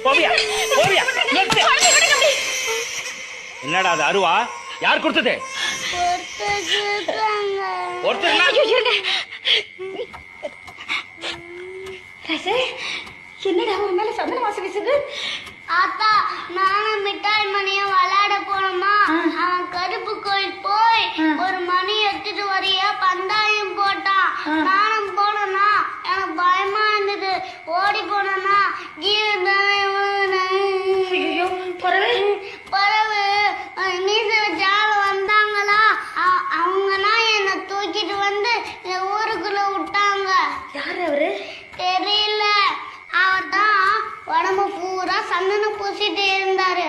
போவியா போவியா என்னடா அது அருவா யார் கொடுத்தது என்னடா ஒரு மேல சந்தன வாசம் வீசுது ஆத்தா நானும் மிட்டாய் மணிய விளையாட போனோமா அவன் கருப்பு கோயில் போய் ஒரு மணி எடுத்துட்டு வரைய பந்தாயம் போட்டான் நானும் போனேன்னா எனக்கு பயமா இருந்தது ஓடி போனேன்னா பறவை மீசல ஜால வந்தாங்களா அவங்கன்னா என்னை தூக்கிட்டு வந்து இந்த ஊருக்குள்ள விட்டாங்க. யாரு அவரு தெரியல, அவர் தான் உடம்பு பூரா சந்தனம் பூசிட்டு இருந்தாரு.